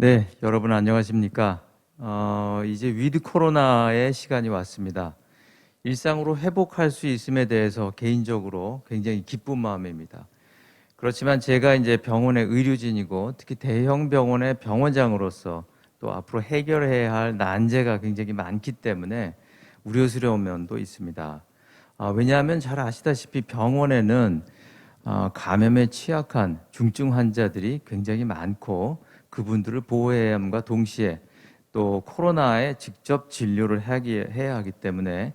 네, 여러분 안녕하십니까? 이제 위드 코로나의 시간이 왔습니다. 일상으로 회복할 수 있음에 대해서 개인적으로 굉장히 기쁜 마음입니다. 그렇지만 제가 이제 병원의 의료진이고 특히 대형 병원의 병원장으로서 또 앞으로 해결해야 할 난제가 굉장히 많기 때문에 우려스러운 면도 있습니다. 왜냐하면 잘 아시다시피 병원에는 감염에 취약한 중증 환자들이 굉장히 많고 그분들을 보호해야 함과 동시에 또 코로나에 직접 진료를 해야 하기 때문에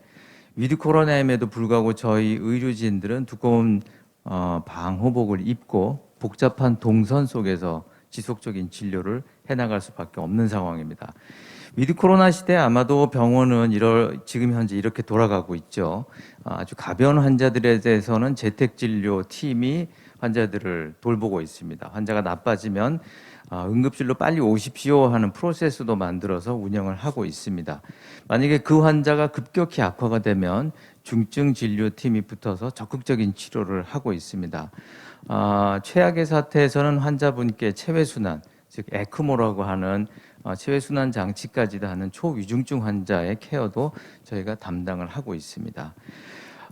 위드 코로나임에도 불구하고 저희 의료진들은 두꺼운 방호복을 입고 복잡한 동선 속에서 지속적인 진료를 해나갈 수밖에 없는 상황입니다. 위드 코로나 시대에 아마도 병원은 지금 현재 이렇게 돌아가고 있죠. 아주 가벼운 환자들에 대해서는 재택진료 팀이 환자들을 돌보고 있습니다. 환자가 나빠지면 응급실로 빨리 오십시오 하는 프로세스도 만들어서 운영을 하고 있습니다. 만약에 그 환자가 급격히 악화가 되면 중증 진료팀이 붙어서 적극적인 치료를 하고 있습니다. 최악의 사태에서는 환자분께 체외순환, 즉 에크모라고 하는 체외순환 장치까지도 하는 초위중증 환자의 케어도 저희가 담당을 하고 있습니다.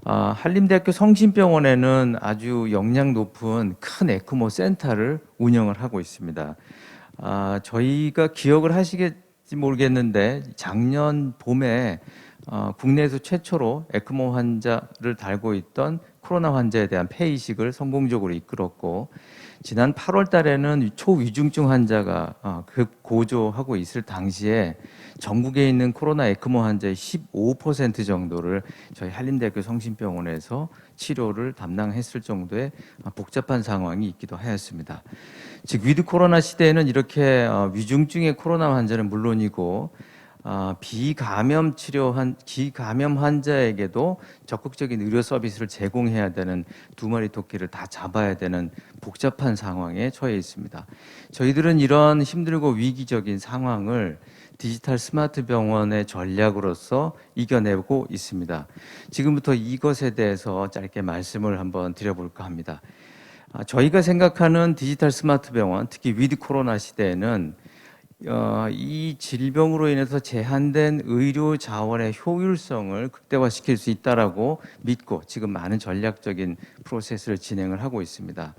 한림대학교 성심병원에는 아주 역량 높은 큰 에크모 센터를 운영을 하고 있습니다. 저희가 기억을 하시겠지 모르겠는데 작년 봄에 국내에서 최초로 에크모 환자를 달고 있던 코로나 환자에 대한 폐이식을 성공적으로 이끌었고 지난 8월 달에는 초위중증 환자가 급고조하고 있을 당시에 전국에 있는 코로나 에크모 환자의 15% 정도를 저희 한림대학교 성심병원에서 치료를 담당했을 정도의 복잡한 상황이 있기도 하였습니다. 즉 위드 코로나 시대에는 이렇게 위중증의 코로나 환자는 물론이고 비감염 환자에게도 적극적인 의료 서비스를 제공해야 되는 두 마리 토끼를 다 잡아야 되는 복잡한 상황에 처해 있습니다. 저희들은 이런 힘들고 위기적인 상황을 디지털 스마트 병원의 전략으로서 이겨내고 있습니다. 지금부터 이것에 대해서 짧게 말씀을 한번 드려볼까 합니다. 저희가 생각하는 디지털 스마트 병원, 특히 위드 코로나 시대에는 이 질병으로 인해서 제한된 의료 자원의 효율성을 극대화시킬 수 있다라고 믿고 지금 많은 전략적인 프로세스를 진행을 하고 있습니다.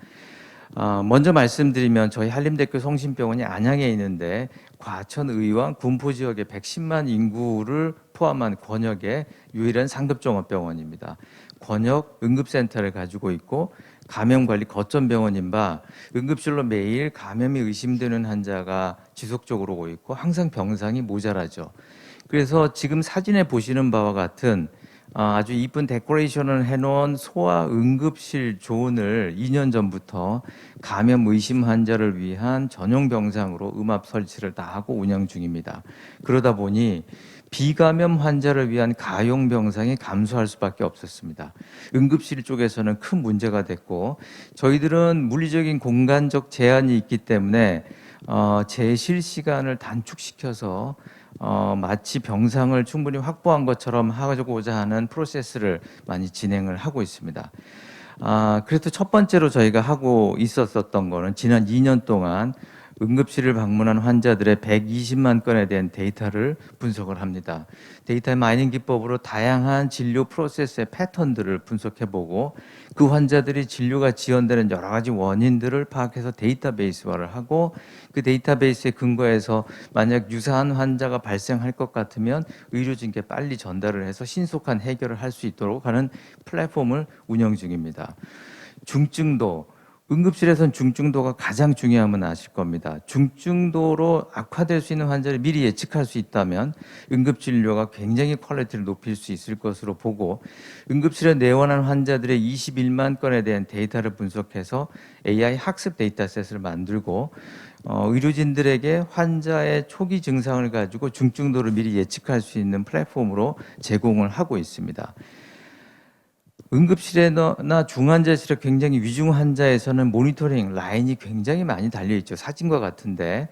먼저 말씀드리면 저희 한림대학교 성심병원이 안양에 있는데 과천 의왕 군포 지역의 110만 인구를 포함한 권역의 유일한 상급종합병원입니다. 권역 응급센터를 가지고 있고 감염관리 거점병원인 바 응급실로 매일 감염이 의심되는 환자가 지속적으로 오고 있고 항상 병상이 모자라죠. 그래서 지금 사진에 보시는 바와 같은 아주 이쁜 데코레이션을 해놓은 소아 응급실 존을 2년 전부터 감염 의심 환자를 위한 전용 병상으로 음압 설치를 다 하고 운영 중입니다. 그러다 보니 비감염 환자를 위한 가용 병상이 감소할 수밖에 없었습니다. 응급실 쪽에서는 큰 문제가 됐고 저희들은 물리적인 공간적 제한이 있기 때문에 재실 시간을 단축시켜서 마치 병상을 충분히 확보한 것처럼 하고자 하는 프로세스를 많이 진행을 하고 있습니다. 그래서 첫 번째로 저희가 하고 있었던 거는 지난 2년 동안 응급실을 방문한 환자들의 120만 건에 대한 데이터를 분석을 합니다. 데이터 마이닝 기법으로 다양한 진료 프로세스의 패턴들을 분석해보고 그 환자들이 진료가 지연되는 여러 가지 원인들을 파악해서 데이터베이스화를 하고 그 데이터베이스에 근거해서 만약 유사한 환자가 발생할 것 같으면 의료진께 빨리 전달을 해서 신속한 해결을 할 수 있도록 하는 플랫폼을 운영 중입니다. 중증도 응급실에선 중증도가 가장 중요하면 아실 겁니다. 중증도로 악화될 수 있는 환자를 미리 예측할 수 있다면 응급진료가 굉장히 퀄리티를 높일 수 있을 것으로 보고 응급실에 내원한 환자들의 21만 건에 대한 데이터를 분석해서 AI 학습 데이터셋을 만들고 의료진들에게 환자의 초기 증상을 가지고 중증도를 미리 예측할 수 있는 플랫폼으로 제공을 하고 있습니다. 응급실이나 중환자실에 굉장히 위중 환자에서는 모니터링 라인이 굉장히 많이 달려 있죠. 사진과 같은데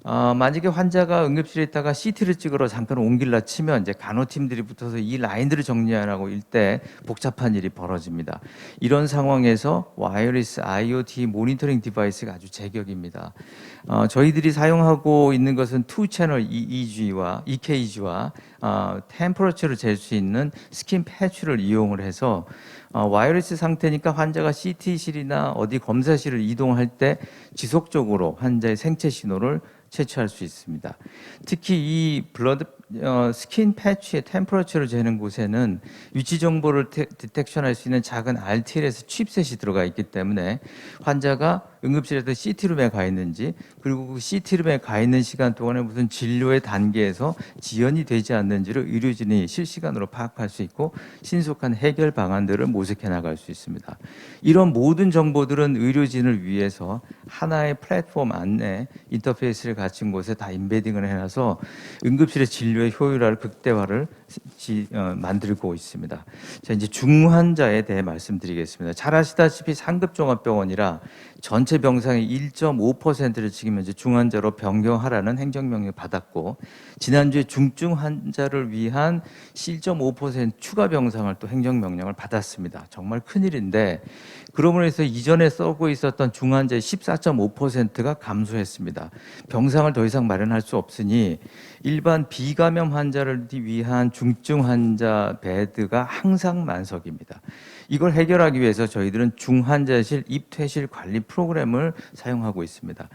만약에 환자가 응급실에 있다가 CT를 찍으러 잠깐 옮길라 치면 이제 간호팀들이 붙어서 이 라인들을 정리하라고 일 때 복잡한 일이 벌어집니다. 이런 상황에서 와이어리스 IoT 모니터링 디바이스가 아주 제격입니다. 저희들이 사용하고 있는 것은 투 채널 EKG와 템퍼러처를 잴 수 있는 스킨 패치를 이용을 해서 와이어리스 상태니까 환자가 CT실이나 어디 검사실을 이동할 때 지속적으로 환자의 생체 신호를 채취할 수 있습니다. 특히 이 스킨 패치의 템퍼러처를 재는 곳에는 위치 정보를 디텍션할 수 있는 작은 RTLS 칩셋이 들어가 있기 때문에 환자가 응급실에서 CT룸에 가 있는지, 그리고 그 CT룸에 가 있는 시간 동안에 무슨 진료의 단계에서 지연이 되지 않는지를 의료진이 실시간으로 파악할 수 있고 신속한 해결 방안들을 모색해 나갈 수 있습니다. 이런 모든 정보들은 의료진을 위해서 하나의 플랫폼 안에 인터페이스를 갖춘 곳에 다 인베딩을 해놔서 응급실의 진료의 효율화를 극대화를 만들고 있습니다. 자, 이제 중환자에 대해 말씀드리겠습니다. 잘 아시다시피 상급 종합병원이라 전체 병상의 1.5%를 지금 현재 중환자로 변경하라는 행정명령을 받았고, 지난주에 중증 환자를 위한 1.5% 추가 병상을 또 행정명령을 받았습니다. 정말 큰일인데, 그러므로 해서 이전에 쓰고 있었던 중환자의 14.5%가 감소했습니다. 병상을 더 이상 마련할 수 없으니 일반 비감염 환자를 위한 중증 환자 베드가 항상 만석입니다. 이걸 해결하기 위해서 저희들은 중환자실 입퇴실 관리 프로그램을 사용하고 있습니다.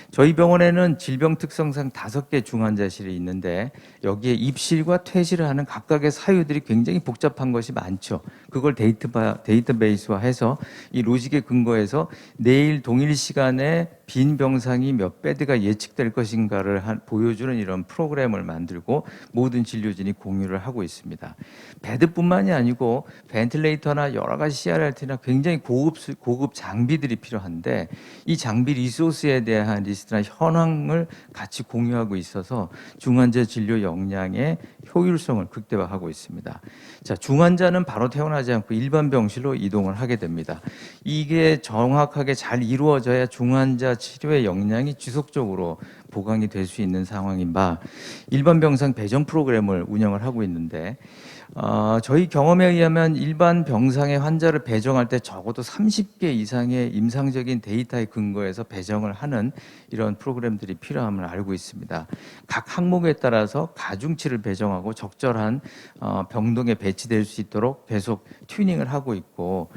저희 병원에는 질병 특성상 5개 중환자실이 있는데 여기에 입실과 퇴실을 하는 각각의 사유들이 굉장히 복잡한 것이 많죠. 그걸 데이터베이스화해서 이 로직에 근거해서 내일 동일 시간에 빈 병상이 몇 베드가 예측될 것인가를 보여주는 이런 프로그램을 만들고 모든 진료진이 공유를 하고 있습니다. 베드뿐만이 아니고 벤틸레이터나 여러 가지 CRRT나 굉장히 고급 장비들이 필요한데 이 장비 리소스에 대한 리스트나 현황을 같이 공유하고 있어서 중환자 진료 역량의 효율성을 극대화하고 있습니다. 자, 중환자는 바로 퇴원하지 않고 일반 병실로 이동을 하게 됩니다. 이게 정확하게 잘 이루어져야 중환자 치료의 역량이 지속적으로 보강이 될 수 있는 상황인 바 일반 병상 배정 프로그램을 운영을 하고 있는데 저희 경험에 의하면 일반 병상의 환자를 배정할 때 적어도 30개 이상의 임상적인 데이터에 근거해서 배정을 하는 이런 프로그램들이 필요함을 알고 있습니다. 각 항목에 따라서 가중치를 배정하고 적절한 병동에 배치될 수 있도록 계속 튜닝을 하고 있고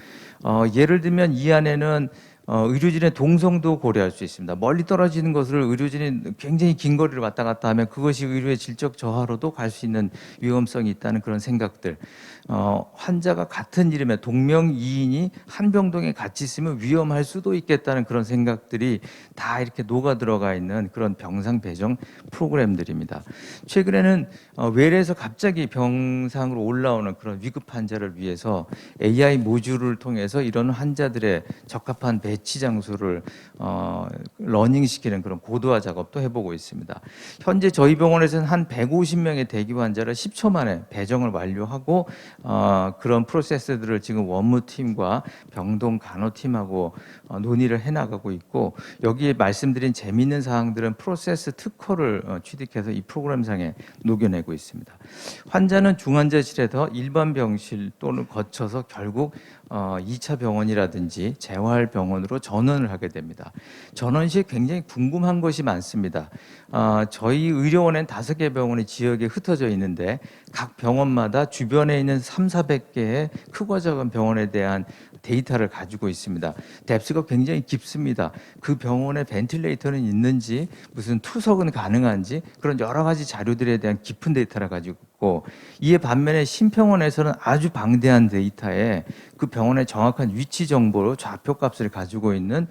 예를 들면 이 안에는 의료진의 동성도 고려할 수 있습니다. 멀리 떨어지는 것을 의료진이 굉장히 긴 거리를 왔다 갔다 하면 그것이 의료의 질적 저하로도 갈 수 있는 위험성이 있다는 그런 생각들. 환자가 같은 이름의 동명이인이 한 병동에 같이 있으면 위험할 수도 있겠다는 그런 생각들이 다 이렇게 녹아 들어가 있는 그런 병상 배정 프로그램들입니다. 최근에는 외래에서 갑자기 병상으로 올라오는 그런 위급 환자를 위해서 AI 모듈을 통해서 이런 환자들의 적합한 배치 장소를 러닝시키는 그런 고도화 작업도 해보고 있습니다. 현재 저희 병원에서는 한 150명의 대기 환자를 10초 만에 배정을 완료하고 그런 프로세스들을 지금 원무팀과 병동 간호팀하고 논의를 해나가고 있고 여기에 말씀드린 재미있는 사항들은 프로세스 특허를 취득해서 이 프로그램상에 녹여내고 있습니다. 환자는 중환자실에서 일반 병실 또는 거쳐서 결국 2차 병원이라든지 재활병원으로 전원을 하게 됩니다. 전원 시에 굉장히 궁금한 것이 많습니다. 저희 의료원엔 5개 병원이 지역에 흩어져 있는데 각 병원마다 주변에 있는 300~400개의 크고 작은 병원에 대한 데이터를 가지고 있습니다. 뎁스가 굉장히 깊습니다. 그 병원에 벤틸레이터는 있는지 무슨 투석은 가능한지 그런 여러 가지 자료들에 대한 깊은 데이터를 가지고 있고 이에 반면에 신병원에서는 아주 방대한 데이터에 그 병원의 정확한 위치 정보로 좌표값을 가지고 있는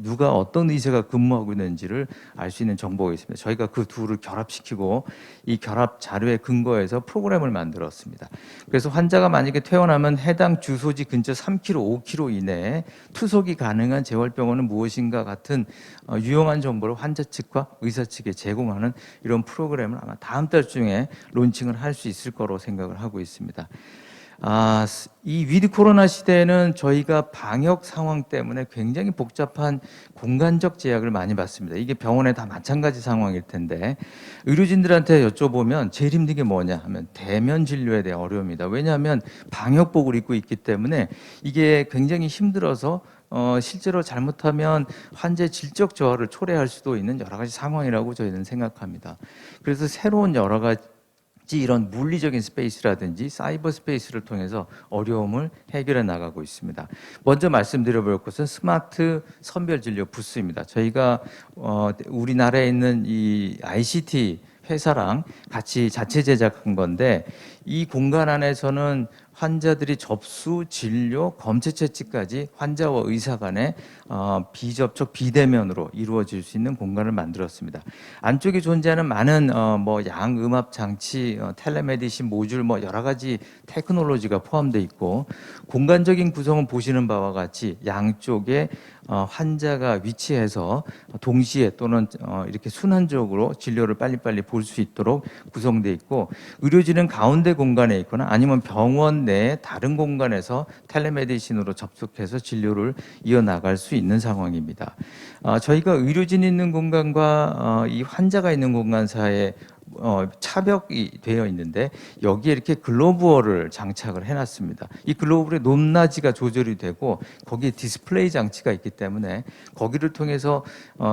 누가 어떤 의사가 근무하고 있는지를 알 수 있는 정보가 있습니다. 저희가 그 둘을 결합시키고 이 결합 자료에 근거해서 프로그램을 만들었습니다. 그래서 환자가 만약에 퇴원하면 해당 주소지 근처 3km, 5km 이내에 투석이 가능한 재활병원은 무엇인가 같은 유용한 정보를 환자 측과 의사 측에 제공하는 이런 프로그램을 아마 다음 달 중에 론칭을 할 수 있을 거로 생각을 하고 있습니다. 이 위드 코로나 시대에는 저희가 방역 상황 때문에 굉장히 복잡한 공간적 제약을 많이 받습니다. 이게 병원에 다 마찬가지 상황일 텐데 의료진들한테 여쭤보면 제일 힘든 게 뭐냐 하면 대면 진료에 대한 어려움입니다. 왜냐하면 방역복을 입고 있기 때문에 이게 굉장히 힘들어서 실제로 잘못하면 환자의 질적 저하를 초래할 수도 있는 여러 가지 상황이라고 저희는 생각합니다. 그래서 새로운 여러 가지 이런 물리적인 스페이스라든지 사이버 스페이스를 통해서 어려움을 해결해 나가고 있습니다. 먼저 말씀드려볼 것은 스마트 선별진료 부스입니다. 저희가 우리나라에 있는 이 ICT 회사랑 같이 자체 제작한 건데 이 공간 안에서는 환자들이 접수, 진료, 검체 채취까지 환자와 의사 간의 비접촉, 비대면으로 이루어질 수 있는 공간을 만들었습니다. 안쪽에 존재하는 많은 양음압 장치, 텔레메디신 모듈 여러 가지 테크놀로지가 포함되어 있고 공간적인 구성은 보시는 바와 같이 양쪽에 환자가 위치해서 동시에 또는 이렇게 순환적으로 진료를 빨리빨리 볼 수 있도록 구성되어 있고 의료진은 가운데 공간에 있거나 아니면 병원 내 다른 공간에서 텔레메디신으로 접속해서 진료를 이어나갈 수 있는 상황입니다. 저희가 의료진이 있는 공간과 이 환자가 있는 공간 사이에 차벽이 되어 있는데 여기에 이렇게 글로브어를 장착을 해놨습니다. 이 글로브의 높낮이가 조절이 되고 거기에 디스플레이 장치가 있기 때문에 거기를 통해서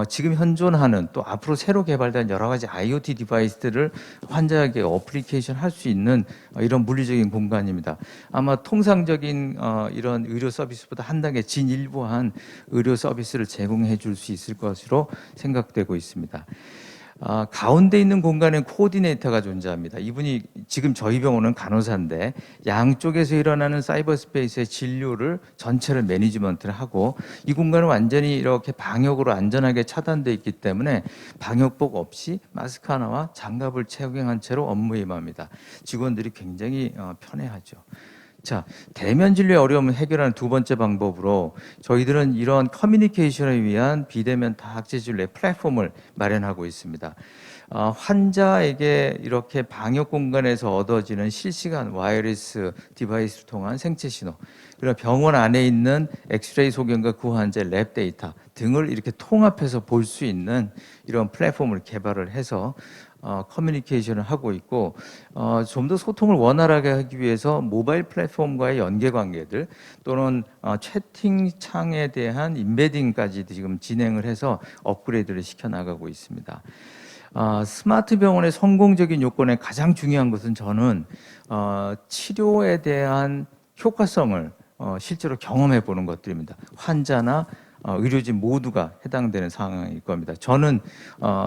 지금 현존하는 또 앞으로 새로 개발된 여러 가지 IoT 디바이스들을 환자에게 어플리케이션 할 수 있는 이런 물리적인 공간입니다. 아마 통상적인 이런 의료 서비스보다 한 단계 진일보한 의료 서비스를 제공해 줄 수 있을 것으로 생각되고 있습니다. 가운데 있는 공간에 코디네이터가 존재합니다. 이분이 지금 저희 병원은 간호사인데 양쪽에서 일어나는 사이버 스페이스의 진료를 전체를 매니지먼트를 하고 이 공간은 완전히 이렇게 방역으로 안전하게 차단되어 있기 때문에 방역복 없이 마스크 하나와 장갑을 착용한 채로 업무에 임합니다. 직원들이 굉장히 편해하죠. 자, 대면 진료의 어려움을 해결하는 두 번째 방법으로 저희들은 이런 커뮤니케이션을 위한 비대면 다학제 진료의 플랫폼을 마련하고 있습니다. 환자에게 이렇게 방역 공간에서 얻어지는 실시간 와이어리스 디바이스를 통한 생체 신호, 그리고 병원 안에 있는 엑스레이 소견과 그 환자의 랩 데이터 등을 이렇게 통합해서 볼 수 있는 이런 플랫폼을 개발을 해서 커뮤니케이션을 하고 있고 좀 더 소통을 원활하게 하기 위해서 모바일 플랫폼과의 연계 관계들 또는 채팅창에 대한 임베딩까지 지금 진행을 해서 업그레이드를 시켜 나가고 있습니다. 스마트 병원의 성공적인 요건에 가장 중요한 것은 저는 치료에 대한 효과성을 실제로 경험해 보는 것들입니다. 환자나 의료진 모두가 해당되는 상황일 겁니다. 저는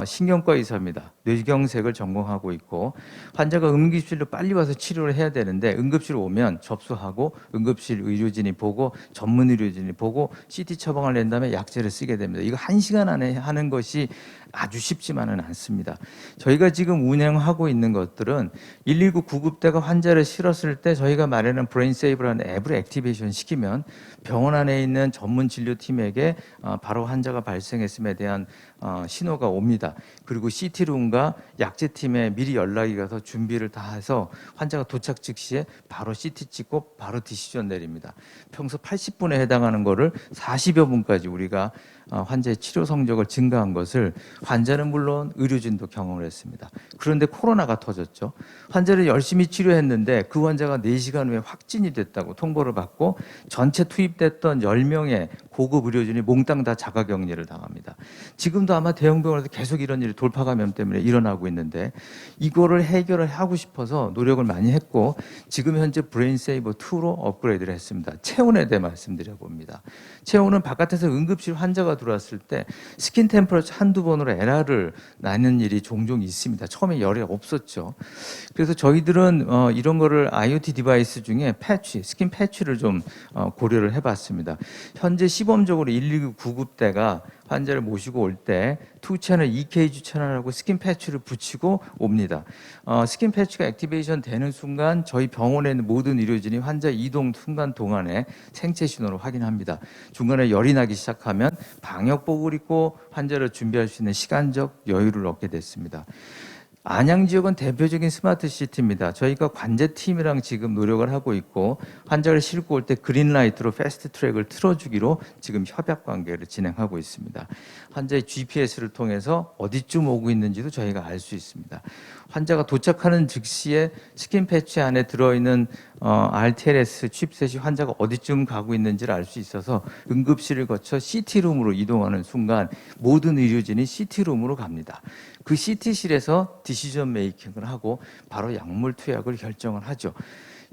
신경과 의사입니다. 뇌경색을 전공하고 있고 환자가 응급실로 빨리 와서 치료를 해야 되는데 응급실 오면 접수하고 응급실 의료진이 보고 전문 의료진이 보고 CT 처방을 낸 다음에 약제를 쓰게 됩니다. 이거 1시간 안에 하는 것이 아주 쉽지만은 않습니다. 저희가 지금 운영하고 있는 것들은 119 구급대가 환자를 실었을 때 저희가 마련한 브레인세이브라는 앱을 액티베이션 시키면 병원 안에 있는 전문 진료팀에게 바로 환자가 발생했음에 대한 신호가 옵니다. 그리고 CT룸과 약제팀에 미리 연락이 가서 준비를 다 해서 환자가 도착 즉시에 바로 CT 찍고 바로 디시전 내립니다. 평소 80분에 해당하는 거를 40여 분까지 우리가 환자의 치료 성적을 증가한 것을 환자는 물론 의료진도 경험을 했습니다. 그런데 코로나가 터졌죠. 환자를 열심히 치료했는데 그 환자가 4시간 후에 확진이 됐다고 통보를 받고 전체 투입됐던 10명의 고급 의료진이 몽땅 다 자가격리를 당합니다. 지금도 아마 대형 병원에서 계속 이런 일이 돌파 감염 때문에 일어나고 있는데 이거를 해결을 하고 싶어서 노력을 많이 했고 지금 현재 브레인세이버 2로 업그레이드를 했습니다. 체온에 대해 말씀드려 봅니다. 체온은 바깥에서 응급실 환자가 들어왔을 때 스킨 템퍼러처 한두 번으로 에러를 나는 일이 종종 있습니다. 처음에 열이 없었죠. 그래서 저희들은 이런 거를 IoT 디바이스 중에 패치, 스킨 패치를 좀 고려를 해봤습니다. 현재 시범적으로 119 구급대가 환자를 모시고 올 때 투채널 EKG 채널하고 스킨 패치를 붙이고 옵니다. 스킨 패치가 액티베이션 되는 순간 저희 병원에 있는 모든 의료진이 환자 이동 순간 동안에 생체 신호를 확인합니다. 중간에 열이 나기 시작하면 방역복을 입고 환자를 준비할 수 있는 시간적 여유를 얻게 됐습니다. 안양 지역은 대표적인 스마트 시티입니다. 저희가 관제팀이랑 지금 노력을 하고 있고 환자를 싣고 올 때 그린라이트로 패스트 트랙을 틀어주기로 지금 협약 관계를 진행하고 있습니다. 환자의 GPS를 통해서 어디쯤 오고 있는지도 저희가 알 수 있습니다. 환자가 도착하는 즉시에 스킨 패치 안에 들어있는 RTLS 칩셋이 환자가 어디쯤 가고 있는지를 알 수 있어서 응급실을 거쳐 CT룸으로 이동하는 순간 모든 의료진이 CT룸으로 갑니다. 그 CT실에서 디시전 메이킹을 하고 바로 약물 투약을 결정을 하죠.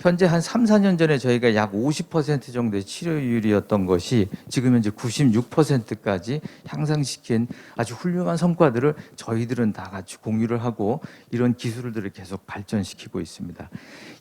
현재 한 3, 4년 전에 저희가 약 50% 정도의 치료율이었던 것이 지금 현재 96%까지 향상시킨 아주 훌륭한 성과들을 저희들은 다 같이 공유를 하고 이런 기술들을 계속 발전시키고 있습니다.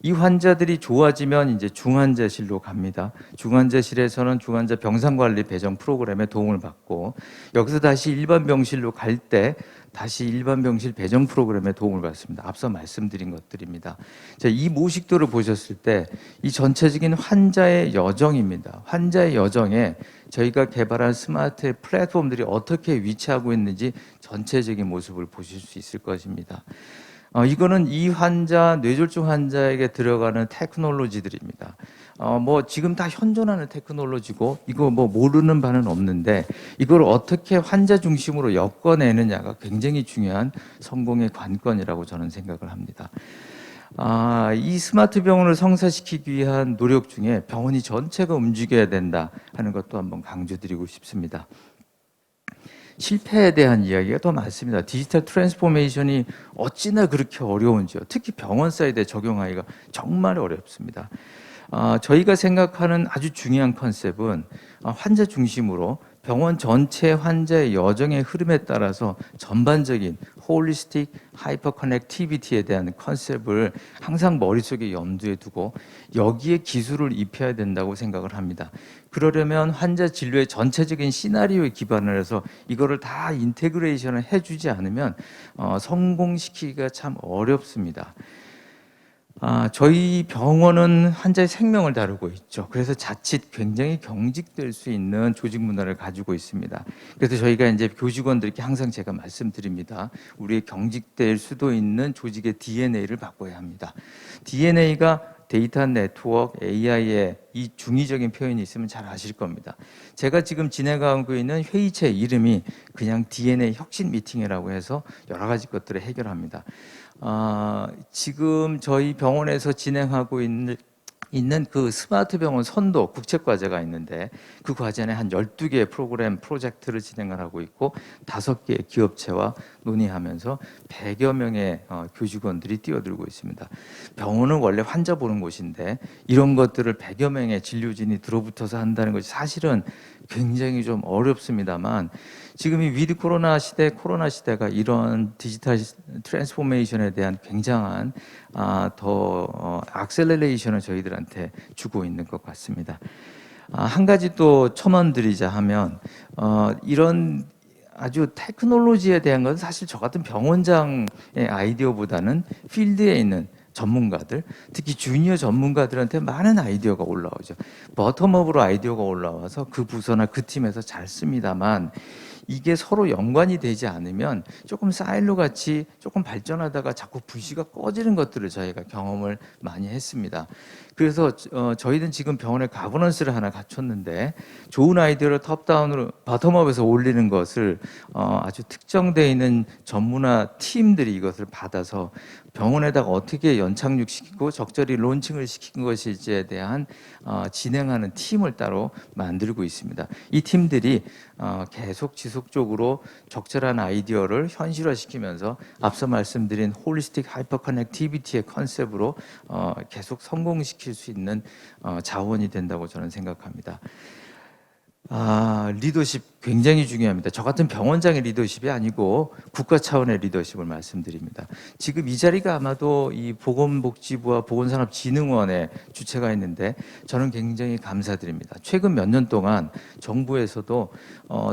이 환자들이 좋아지면 이제 중환자실로 갑니다. 중환자실에서는 중환자 병상관리 배정 프로그램에 도움을 받고 여기서 다시 일반 병실로 갈 때 다시 일반 병실 배정 프로그램에 도움을 받습니다. 앞서 말씀드린 것들입니다. 자, 이 모식도를 보셨을 때 이 전체적인 환자의 여정입니다. 환자의 여정에 저희가 개발한 스마트 플랫폼들이 어떻게 위치하고 있는지 전체적인 모습을 보실 수 있을 것입니다. 이거는 이 환자, 뇌졸중 환자에게 들어가는 테크놀로지들입니다. 뭐 지금 다 현존하는 테크놀로지고 이거 뭐 모르는 바는 없는데 이걸 어떻게 환자 중심으로 엮어내느냐가 굉장히 중요한 성공의 관건이라고 저는 생각을 합니다. 이 스마트 병원을 성사시키기 위한 노력 중에 병원이 전체가 움직여야 된다 하는 것도 한번 강조드리고 싶습니다. 실패에 대한 이야기가 더 많습니다. 디지털 트랜스포메이션이 어찌나 그렇게 어려운지요. 특히 병원 사이드에 적용하기가 정말 어렵습니다. 저희가 생각하는 아주 중요한 컨셉은 환자 중심으로 병원 전체 환자의 여정의 흐름에 따라서 전반적인 홀리스틱 하이퍼 커넥티비티에 대한 컨셉을 항상 머릿속에 염두에 두고 여기에 기술을 입혀야 된다고 생각을 합니다. 그러려면 환자 진료의 전체적인 시나리오에 기반을 해서 이거를 다 인테그레이션을 해주지 않으면 성공시키기가 참 어렵습니다. 저희 병원은 환자의 생명을 다루고 있죠. 그래서 자칫 굉장히 경직될 수 있는 조직 문화를 가지고 있습니다. 그래서 저희가 이제 교직원들께 항상 제가 말씀드립니다. 우리의 경직될 수도 있는 조직의 DNA를 바꿔야 합니다. DNA가 데이터 네트워크, AI의 이 중의적인 표현이 있으면 잘 아실 겁니다. 제가 지금 진행하고 있는 회의체 이름이 그냥 DNA 혁신 미팅이라고 해서 여러 가지 것들을 해결합니다. 지금 저희 병원에서 진행하고 있는 그 스마트 병원 선도 국책과제가 있는데 그 과제는 한 12개의 프로그램 프로젝트를 진행을 하고 있고 5개의 기업체와 논의하면서 100여 명의 교직원들이 뛰어들고 있습니다. 병원은 원래 환자 보는 곳인데 이런 것들을 100여 명의 진료진이 들어붙어서 한다는 것이 사실은 굉장히 좀 어렵습니다만 지금 이 위드 코로나 시대가 이런 디지털 트랜스포메이션에 대한 굉장한 더 악셀레레이션을 저희들한테 주고 있는 것 같습니다. 한 가지 또 첨언드리자 하면 이런 아주 테크놀로지에 대한 것은 사실 저 같은 병원장의 아이디어보다는 필드에 있는 전문가들, 특히 주니어 전문가들한테 많은 아이디어가 올라오죠. 버텀업으로 아이디어가 올라와서 그 부서나 그 팀에서 잘 씁니다만 이게 서로 연관이 되지 않으면 조금 사일로 같이 조금 발전하다가 자꾸 불씨가 꺼지는 것들을 저희가 경험을 많이 했습니다. 그래서 저희는 지금 병원에 가버넌스를 하나 갖췄는데 좋은 아이디어를 톱다운으로 바텀업에서 올리는 것을 아주 특정되어 있는 전문화 팀들이 이것을 받아서 병원에다가 어떻게 연착륙시키고 적절히 론칭을 시킨 것일지에 대한 진행하는 팀을 따로 만들고 있습니다. 이 팀들이 계속 지속적으로 적절한 아이디어를 현실화시키면서 앞서 말씀드린 홀리스틱 하이퍼 커넥티비티의 컨셉으로 계속 성공시킬 수 있는 자원이 된다고 저는 생각합니다. 리더십 굉장히 중요합니다. 저 같은 병원장의 리더십이 아니고 국가 차원의 리더십을 말씀드립니다. 지금 이 자리가 아마도 이 보건복지부와 보건산업진흥원의 주체가 있는데 저는 굉장히 감사드립니다. 최근 몇 년 동안 정부에서도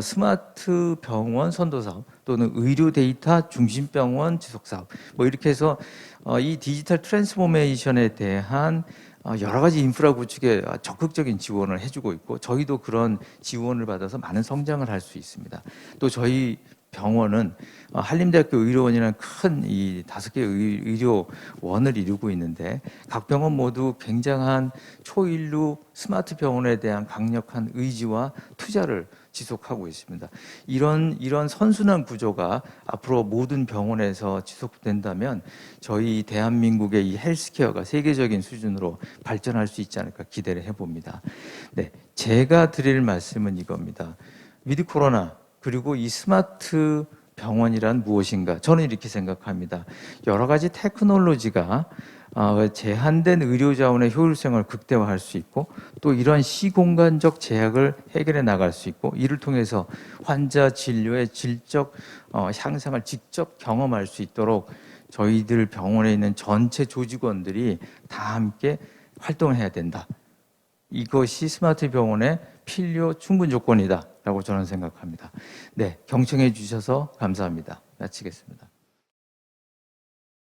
스마트 병원 선도사업 또는 의료 데이터 중심 병원 지속사업 뭐 이렇게 해서 이 디지털 트랜스포메이션에 대한 여러 가지 인프라 구축에 적극적인 지원을 해주고 있고 저희도 그런 지원을 받아서 많은 성장을 할 수 있습니다. 또 저희 병원은 한림대학교 의료원이라는 큰 이 5개 의료원을 이루고 있는데 각 병원 모두 굉장한 초일루 스마트 병원에 대한 강력한 의지와 투자를 지속하고 있습니다. 이런 선순환 구조가 앞으로 모든 병원에서 지속된다면 저희 대한민국의 이 헬스케어가 세계적인 수준으로 발전할 수 있지 않을까 기대를 해봅니다. 네, 제가 드릴 말씀은 이겁니다. 위드 코로나 그리고 이 스마트 병원이란 무엇인가? 저는 이렇게 생각합니다. 여러 가지 테크놀로지가 제한된 의료 자원의 효율성을 극대화할 수 있고 또 이런 시공간적 제약을 해결해 나갈 수 있고 이를 통해서 환자 진료의 질적 향상을 직접 경험할 수 있도록 저희들 병원에 있는 전체 조직원들이 다 함께 활동을 해야 된다. 이것이 스마트 병원의 필요 충분 조건이다라고 저는 생각합니다. 네, 경청해 주셔서 감사합니다. 마치겠습니다.